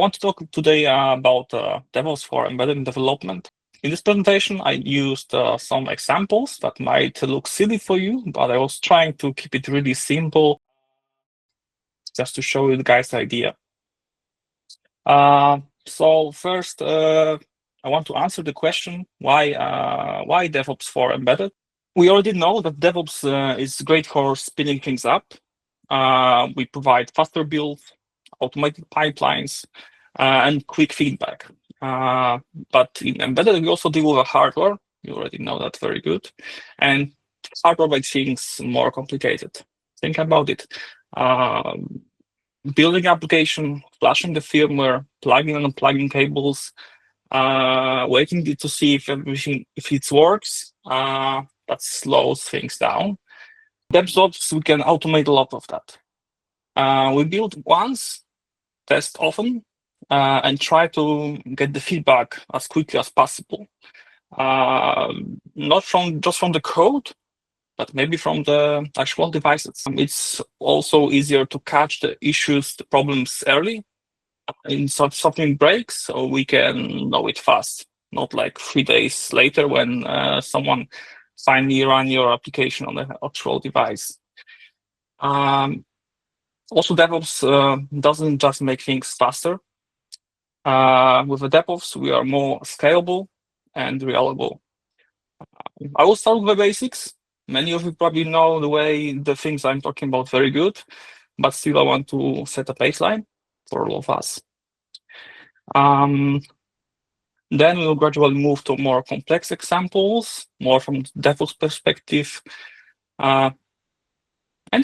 want to talk today about DevOps for embedded development. In this presentation, I used some examples that might look silly for you, but I was trying to keep it really simple just to show you the guys' idea. So first, I want to answer the question, why DevOps for embedded? We already know that DevOps is great for speeding things up. We provide faster builds, automated pipelines, and quick feedback. But in embedded, we also deal with the hardware. You already know that very good. And hardware makes things more complicated. Think about it. Building application, flashing the firmware, plugging and unplugging cables, waiting to see if it works, that slows things down. DevOps, we can automate a lot of that. We build once, test often, and try to get the feedback as quickly as possible. Not just from the code, but maybe from the actual devices. It's also easier to catch the issues, the problems early. In something breaks, so we can know it fast, not like 3 days later when someone finally run your application on the actual device. Also, DevOps doesn't just make things faster. With the DevOps, we are more scalable and reliable. I will start with the basics. Many of you probably know the things I'm talking about very good, but still I want to set a baseline for all of us. Then we'll gradually move to more complex examples, more from the DevOps perspective. And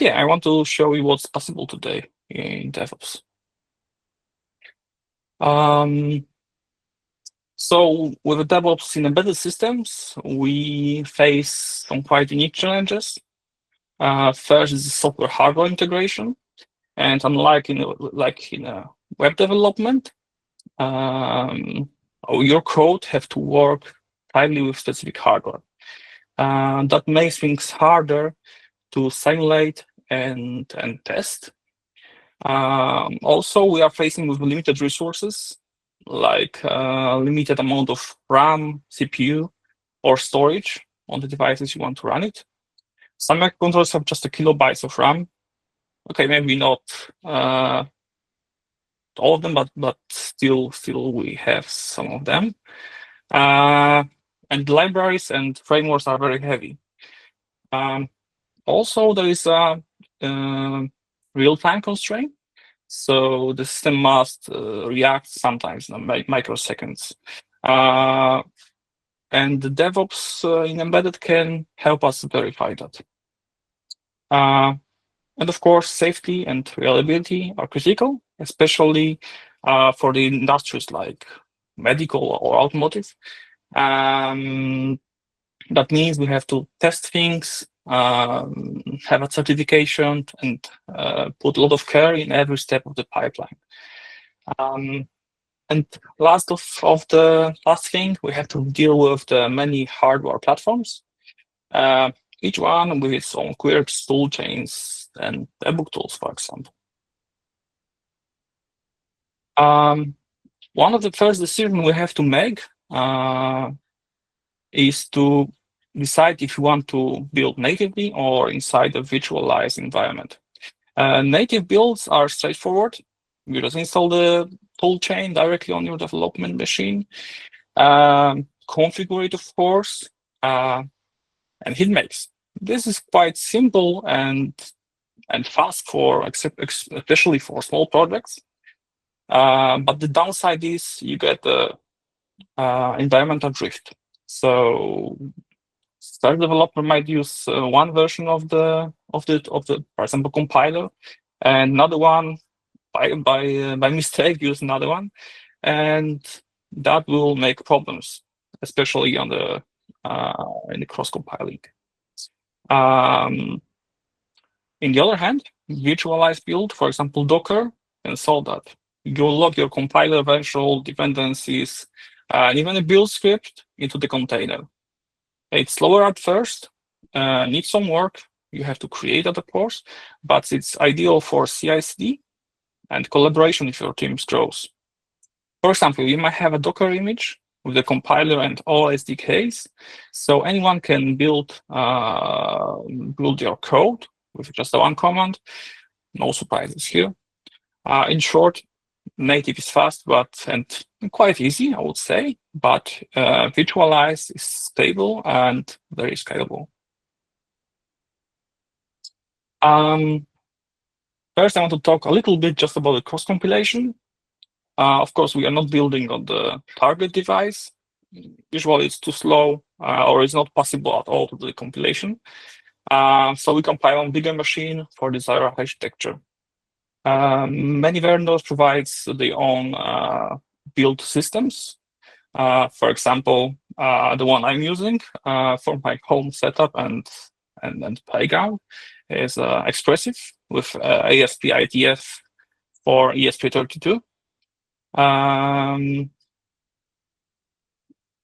yeah, I want to show you what's possible today in DevOps. So with the DevOps in embedded systems, we face some quite unique challenges. First is the software-hardware integration, and unlike in web development, your code have to work tightly with specific hardware. That makes things harder to simulate and test. Also, we are facing with limited resources, like limited amount of RAM, CPU, or storage on the devices you want to run it. Some microcontrollers have just a kilobytes of RAM. Okay, maybe not all of them, but still we have some of them. And libraries and frameworks are very heavy. Also, there is a real-time constraint. So the system must react sometimes in microseconds. And the DevOps in embedded can help us verify that. And of course, safety and reliability are critical, especially for the industries like medical or automotive. That means we have to test things, have a certification, and put a lot of care in every step of the pipeline. And last thing, we have to deal with the many hardware platforms, each one with its own quirks, tool chains, and debug tools, for example. One of the first decisions we have to make is to decide if you want to build natively or inside a virtualized environment. Native builds are straightforward. You just install the tool chain directly on your development machine, configure it, of course, and hit makes. This is quite simple and fast especially for small projects. But the downside is you get the environmental drift. So start developer might use one version of the for example compiler, and another one by mistake use another one, and that will make problems, especially on the in the cross compiling. In the other hand, virtualized build, for example Docker, can solve that. You log your compiler, virtual dependencies, and even a build script into the container. It's slower at first, needs some work. You have to create that, of course, but it's ideal for CI/CD and collaboration if your team grows. For example, you might have a Docker image with the compiler and all SDKs, so anyone can build your code with just one command. No surprises here. In short, native is fast, and quite easy, I would say. But virtualized is stable and very scalable. First, I want to talk a little bit just about the cross-compilation. Of course, we are not building on the target device. Usually it's too slow or it's not possible at all to do the compilation. So we compile on bigger machine for desired architecture. Many vendors provide their own build systems. For example, the one I'm using for my home setup and playground is Expressive with ASP IETF for ESP32. I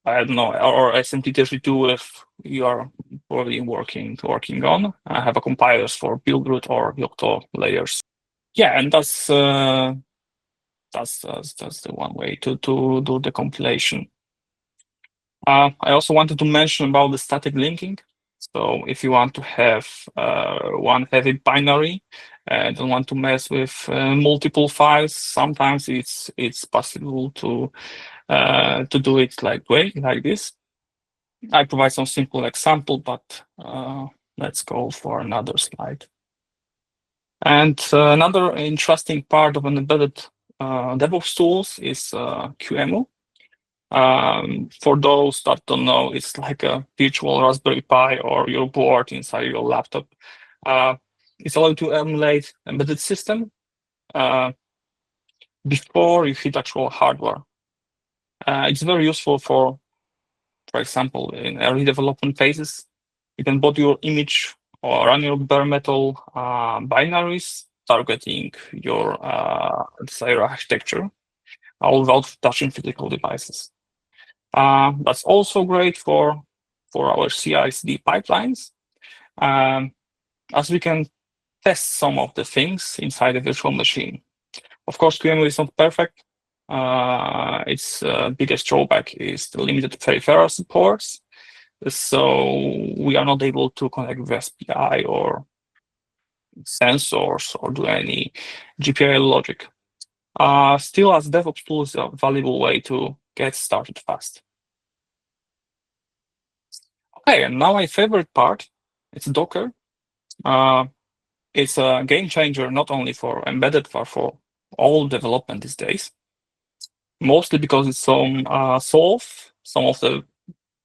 don't know, or SMT32 if you are probably working on. I have a compilers for Buildroot or Yocto layers. Yeah, and that's the one way to do the compilation. I also wanted to mention about the static linking. So if you want to have one heavy binary and don't want to mess with multiple files, sometimes it's possible to do it like this. I provide some simple example, but let's go for another slide. And another interesting part of an embedded DevOps tools is QEMU. For those that don't know, it's like a virtual Raspberry Pi or your board inside your laptop. It's allowed to emulate embedded system before you hit actual hardware. It's very useful for example, in early development phases. You can build your image or run your bare metal binaries targeting your desired architecture without touching physical devices. That's also great for our CI/CD pipelines, as we can test some of the things inside a virtual machine. Of course, QEMU is not perfect. Its biggest drawback is the limited peripheral supports. So we are not able to connect with SPI or sensors or do any GPIO logic. Still, as DevOps tool is a valuable way to get started fast. Okay, and now my favorite part, it's Docker. It's a game changer, not only for embedded, but for all development these days. Mostly because it's solve some of the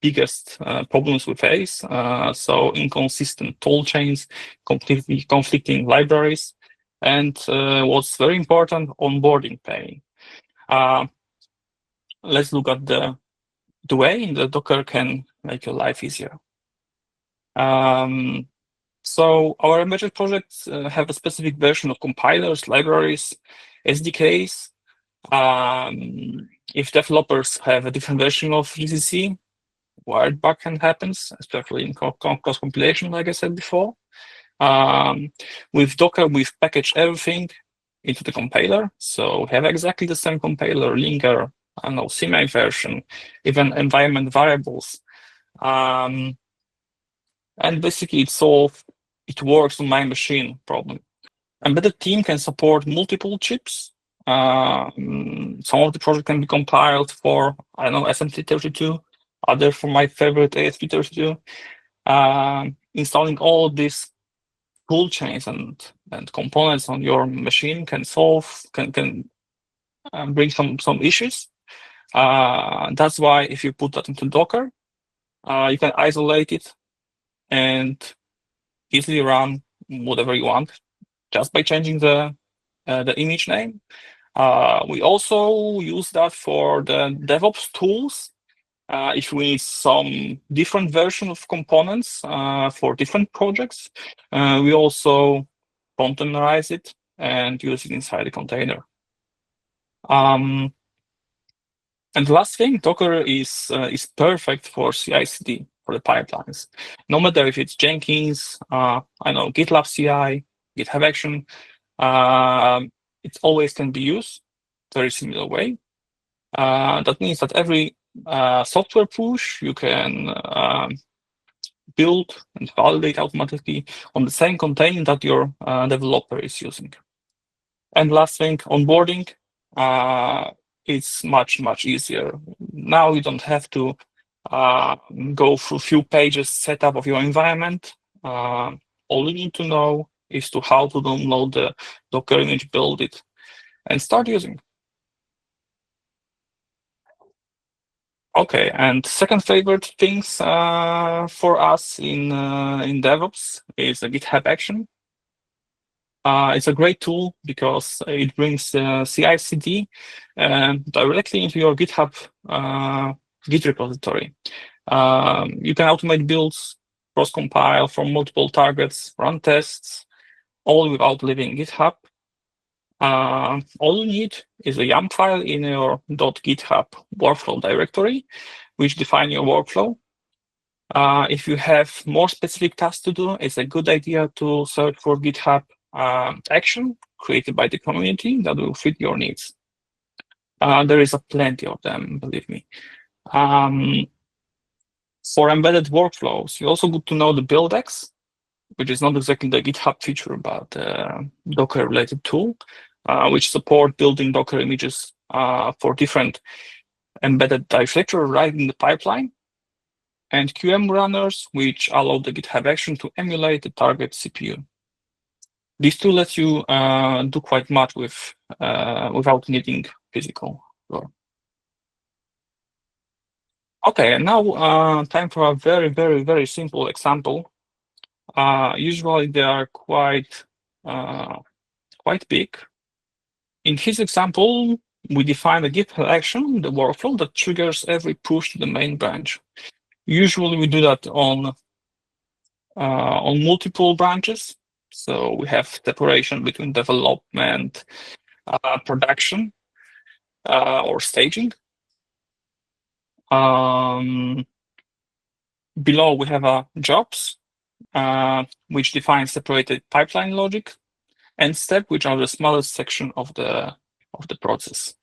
biggest problems we face. So inconsistent tool chains, completely conflicting libraries, and what's very important, onboarding pain. Let's look at the way the Docker can make your life easier. So our embedded projects have a specific version of compilers, libraries, SDKs. If developers have a different version of GCC, wired backend happens, especially in cross-compilation, like I said before. With Docker, we've packaged everything into the compiler. So we have exactly the same compiler, linker, I don't know, CMake version, even environment variables. And basically it works on my machine problem. Embedded team can support multiple chips. Some of the project can be compiled for, I don't know, SMT32, other for my favorite ASP32. Installing all of these tool chains and components on your machine can bring some issues. That's why if you put that into Docker, you can isolate it and easily run whatever you want just by changing the image name. We also use that for the DevOps tools. If we need some different version of components for different projects, we also containerize it and use it inside the container. And the last thing, Docker is perfect for CI/CD, for the pipelines. No matter if it's Jenkins, I know GitLab CI, GitHub Action, it always can be used very similar way. That means that every software push you can build and validate automatically on the same container that your developer is using. And last thing, onboarding. It's much easier. Now you don't have to go through a few pages setup of your environment. All you need to know is how to download the Docker image, build it, and start using. Okay, and second favorite things for us in DevOps is a GitHub Action. It's a great tool because it brings CI/CD directly into your GitHub Git repository. You can automate builds, cross-compile from multiple targets, run tests, all without leaving GitHub. All you need is a YAML file in your .github workflow directory, which define your workflow. If you have more specific tasks to do, it's a good idea to search for GitHub action created by the community that will fit your needs. There is a plenty of them, believe me. For embedded workflows, you also good to know the buildx, which is not exactly the GitHub feature, but Docker-related tool, which support building Docker images for different embedded architecture right in the pipeline, and QEMU runners, which allow the GitHub action to emulate the target CPU. These two let you do quite much with without needing physical floor. Okay, and now time for a very simple example. Usually they are quite big. In his example, we define a GitHub action, the workflow that triggers every push to the main branch. Usually we do that on multiple branches. So we have separation between development, production, or staging. Below we have jobs, which define separated pipeline logic, and step, which are the smallest section of the process.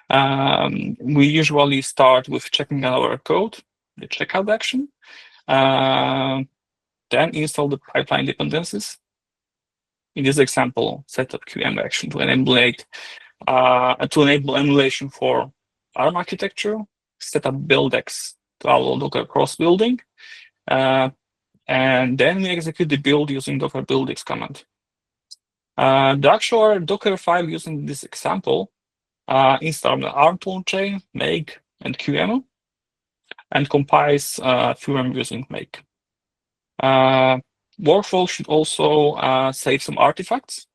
We usually start with checking our code, the checkout action, then install the pipeline dependencies. In this example, set up QEMU action to enable emulation for ARM architecture, set up buildx to allow Docker cross-building, and then we execute the build using Docker buildx command. The actual Docker file using this example install the ARM toolchain, make, and QEMU, and compiles QEMU using make. Workflow should also save some artifacts,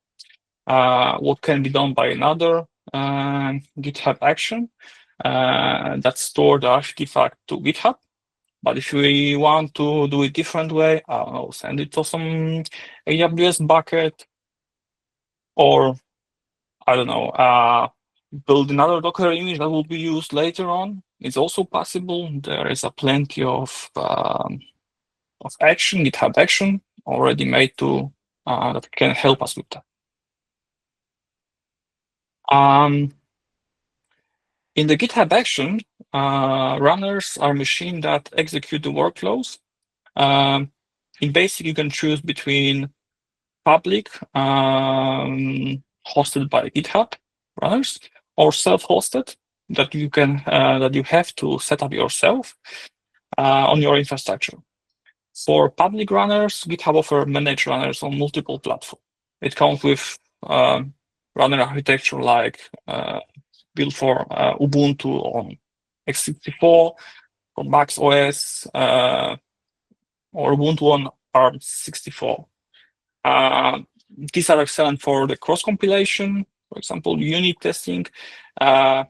what can be done by another GitHub action that store the artifact to GitHub. But if we want to do it different way, I don't know, send it to some AWS bucket, or I don't know, build another Docker image that will be used later on. It's also possible. There is a plenty of action, GitHub action already made to that can help us with that. In the GitHub action, runners are machines that execute the workflows. In basic, you can choose between public, hosted by GitHub runners, or self-hosted that you can that you have to set up yourself on your infrastructure. For public runners, GitHub offers managed runners on multiple platforms. It comes with runner architecture like built for Ubuntu on x64, for Mac OS, or Ubuntu on ARM64. These are excellent for the cross-compilation, for example, unit testing on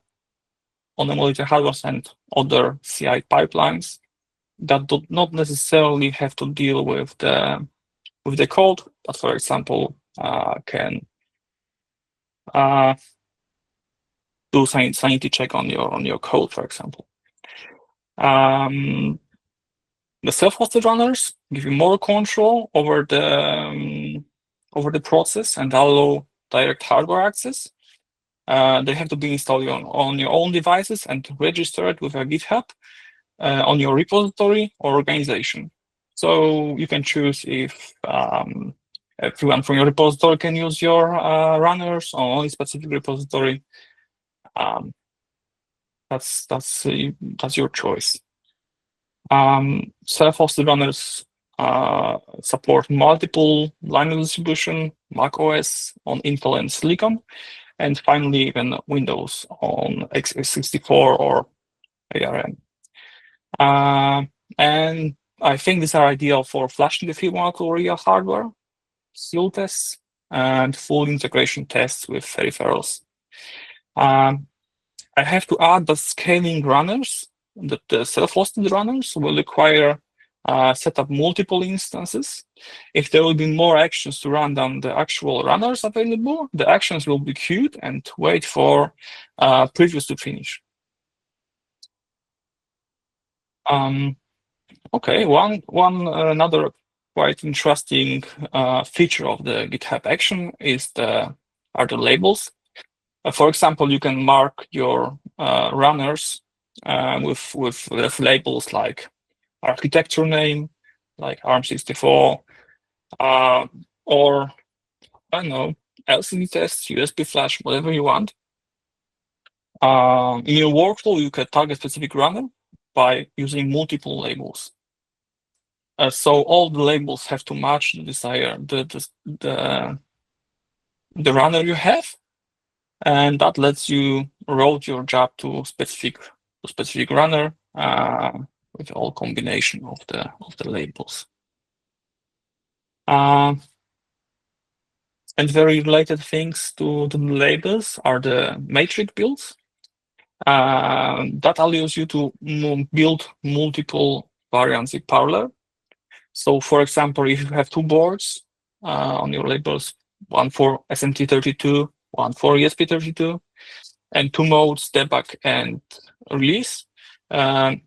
emulated hardware and other CI pipelines that do not necessarily have to deal with the code, but for example, can do sanity check on your code, for example. The self-hosted runners give you more control over the process and allow direct hardware access. they have to be installed on your own devices and registered with a GitHub on your repository or organization. So you can choose if everyone from your repository can use your runners or only specific repository. That's your choice. Self-hosted runners support multiple Linux distribution, Mac OS on Intel and Silicon, and finally even Windows on x64 or ARM. And I think these are ideal for flashing the firmware to real hardware, seal tests, and full integration tests with peripherals. I have to add that scaling runners, the self-hosted runners, will require set up multiple instances. If there will be more actions to run than the actual runners available, the actions will be queued and wait for previews to finish. Okay, another quite interesting feature of the GitHub Action are the labels. For example, you can mark your runners with labels like architecture name, like ARM64, or I don't know, LCD test, USB flash, whatever you want. In your workflow, you can target specific runner by using multiple labels. So all the labels have to match the desired the runner you have, and that lets you route your job to specific runner with all combination of the labels. And very related things to the labels are the matrix builds. That allows you to build multiple variants in parallel. So, for example, if you have two boards on your labels, one for SMT32, one for ESP32, and two modes, debug and release,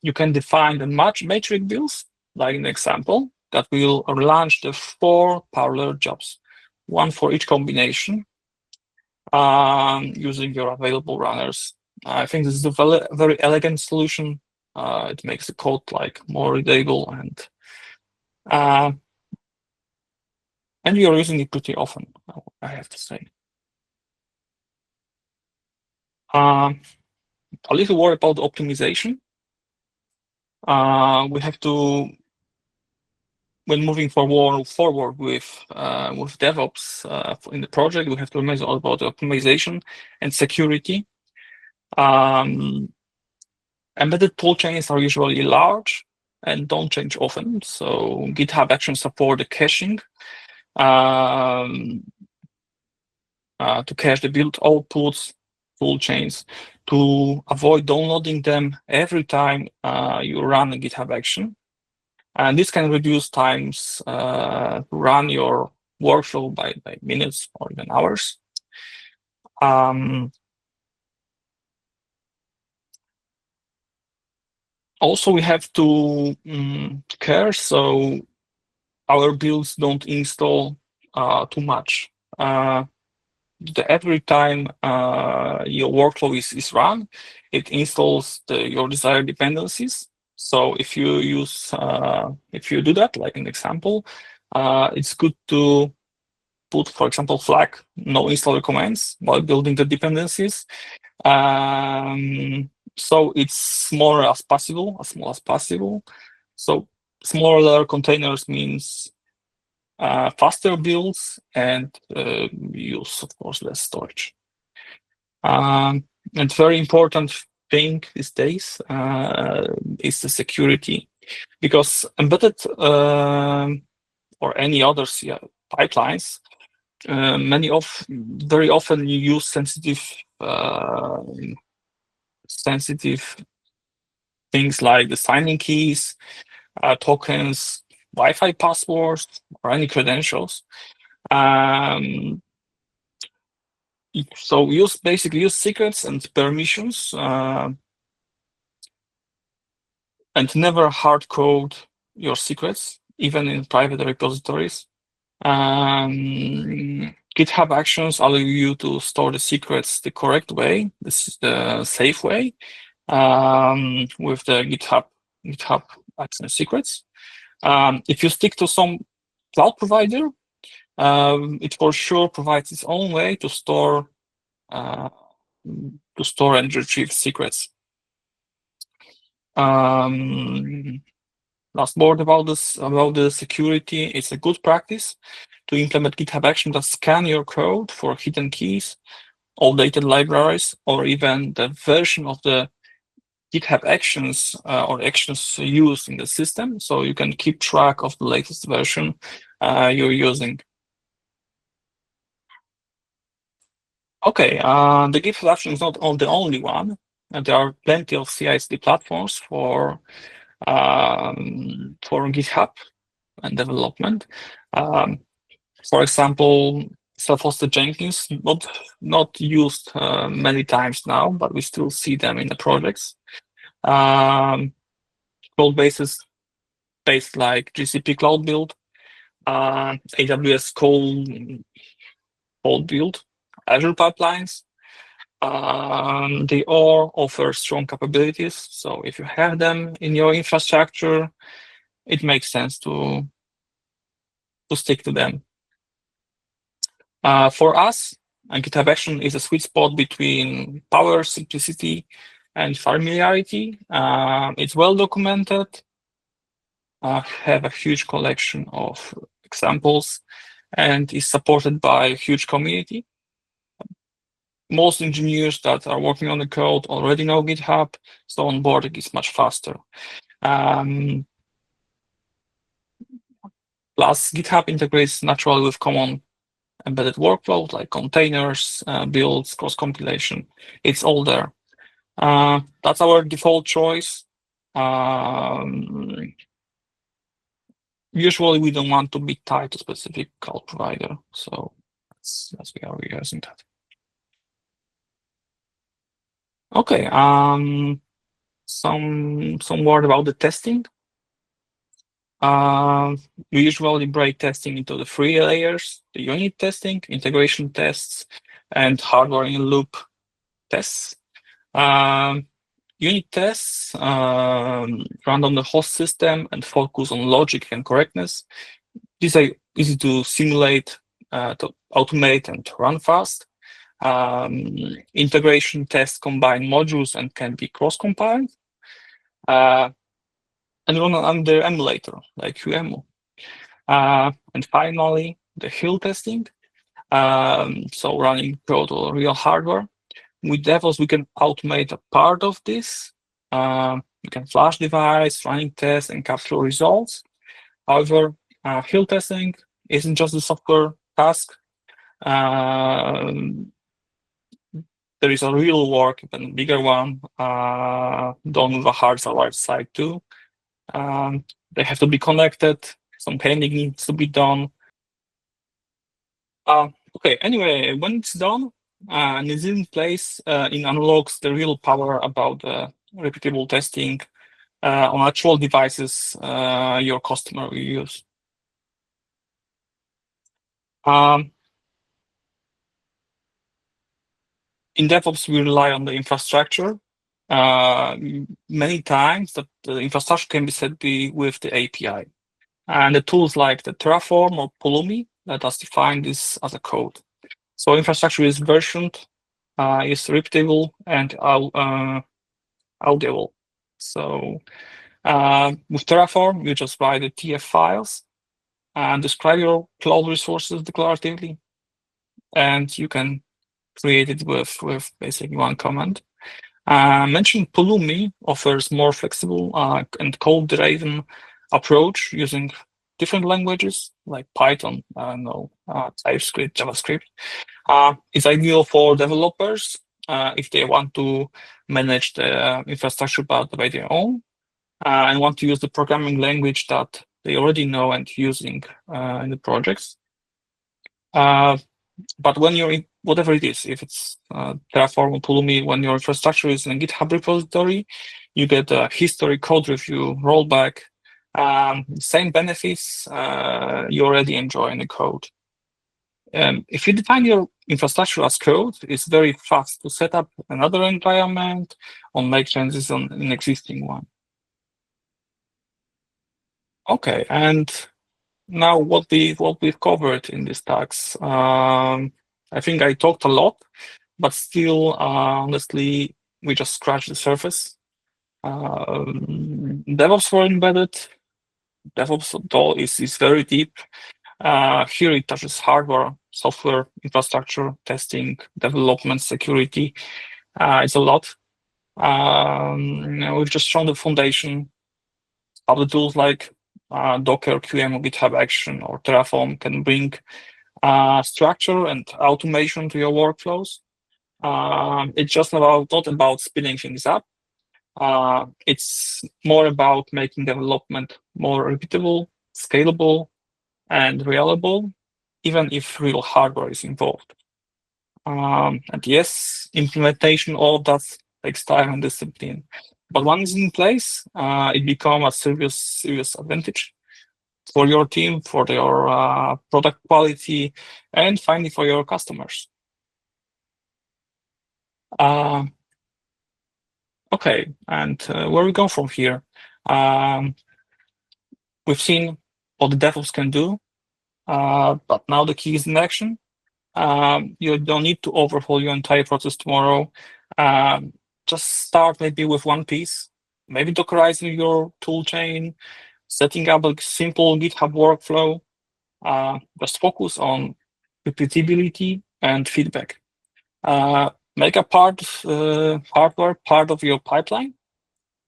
you can define the matrix builds, like an example, that will launch the 4 parallel jobs, one for each combination, using your available runners. I think this is a very elegant solution. It makes the code more readable, and you're using it pretty often, I have to say. A little word about optimization. We have to, when moving forward with DevOps in the project, we have to remember all about optimization and security. Embedded tool chains are usually large and don't change often. So GitHub Actions support the caching to cache the build outputs, tool chains, to avoid downloading them every time you run a GitHub action. And this can reduce times to run your workflow by minutes or even hours. Also, we have to care so our builds don't install too much. Every time your workflow is run, it installs your desired dependencies. So if you do that, like an example, it's good to put, for example, flag no install commands while building the dependencies. So it's small as possible. So smaller containers means faster builds and use, of course, less storage. And very important thing these days is the security, because embedded or any other pipelines, very often you use sensitive things like the signing keys, tokens, Wi-Fi passwords, or any credentials. So basically use secrets and permissions, and never hard code your secrets, even in private repositories. GitHub Actions allow you to store the secrets the correct way. This is the safe way with the GitHub Actions secrets. If you stick to some cloud provider, it for sure provides its own way to store and retrieve secrets. Last word about the security. It's a good practice to implement GitHub Action that scan your code for hidden keys, outdated libraries, or even the version of the GitHub Actions or actions used in the system, so you can keep track of the latest version you're using. Okay, the GitHub Action is not the only one. There are plenty of CI/CD platforms for GitHub and development. For example, self-hosted Jenkins, not used many times now, but we still see them in the projects. Cloud bases based like GCP Cloud Build, AWS Cold Build, Azure pipelines. They all offer strong capabilities. So if you have them in your infrastructure, it makes sense to stick to them. For us, GitHub Action is a sweet spot between power, simplicity, and familiarity. It's well documented, have a huge collection of examples, and is supported by a huge community. Most engineers that are working on the code already know GitHub, so onboarding is much faster. Plus, GitHub integrates naturally with common embedded workflows like containers, builds, cross-compilation. It's all there. That's our default choice. Usually, we don't want to be tied to a specific cloud provider, so that's why we're using that. Okay, some word about the testing. We usually break testing into the 3 layers: the unit testing, integration tests, and hardware in loop tests. Unit tests run on the host system and focus on logic and correctness. These are easy to simulate, to automate, and run fast. Integration tests combine modules and can be cross-compiled. And run under emulator, like QEMU. And finally, the hill testing. So running code or real hardware. With DevOps, we can automate a part of this. We can flash device, running tests, and capture results. However, hill testing isn't just a software task. There is a real work, even bigger one, done with a hardware side too. They have to be connected. Some cleaning needs to be done. Okay, anyway, when it's done and it's in place, it unlocks the real power about the repeatable testing on actual devices your customer will use. In DevOps, we rely on the infrastructure. Many times that the infrastructure can be set with the API. And the tools like the Terraform or Pulumi let us define this as a code. So infrastructure is versioned, is repeatable, and auditable. So with Terraform, you just write the TF files and describe your cloud resources declaratively, and you can create it with basically one command. Mentioned Pulumi offers more flexible and code-driven approach using different languages like Python, TypeScript, JavaScript. It's ideal for developers if they want to manage the infrastructure by their own and want to use the programming language that they already know and using in the projects. But when you're in, whatever it is, if it's Terraform or Pulumi, when your infrastructure is in a GitHub repository, you get a history, code review, rollback, same benefits you already enjoy in the code. If you define your infrastructure as code, it's very fast to set up another environment or make changes on an existing one. Okay, and now what we've covered in these talks. I think I talked a lot, but still, honestly, we just scratched the surface. DevOps for embedded. DevOps though is very deep. Here it touches hardware, software, infrastructure, testing, development, security. It's a lot. We've just shown the foundation. Other tools like Docker, QEMU, GitHub Action, or Terraform can bring structure and automation to your workflows. It's just not about spinning things up. It's more about making development more repeatable, scalable, and reliable, even if real hardware is involved. And yes, implementation, all of that takes time and discipline. But once it's in place, it becomes a serious advantage for your team, for your product quality, and finally for your customers. Okay, and where we go from here? We've seen what the DevOps can do, but now the key is in action. You don't need to overhaul your entire process tomorrow. Just start maybe with one piece, maybe Dockerizing your tool chain, setting up a simple GitHub workflow. Just focus on repeatability and feedback. Make a hardware part of your pipeline,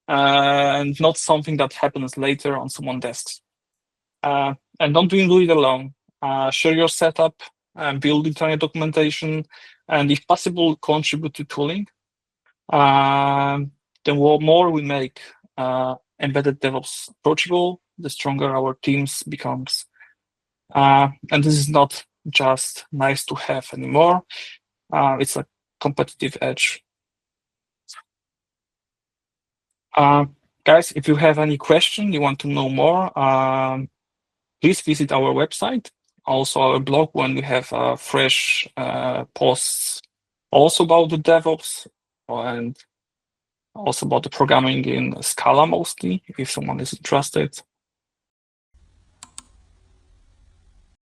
and not something that happens later on someone's desks. And don't do it alone. Share your setup, build internal documentation, and if possible, contribute to tooling. The more we make embedded DevOps approachable, the stronger our teams becomes. And this is not just nice to have anymore. It's a competitive edge. Guys, if you have any question, you want to know more, please visit our website, also our blog, when we have fresh posts also about the DevOps and also about the programming in Scala mostly, if someone is interested.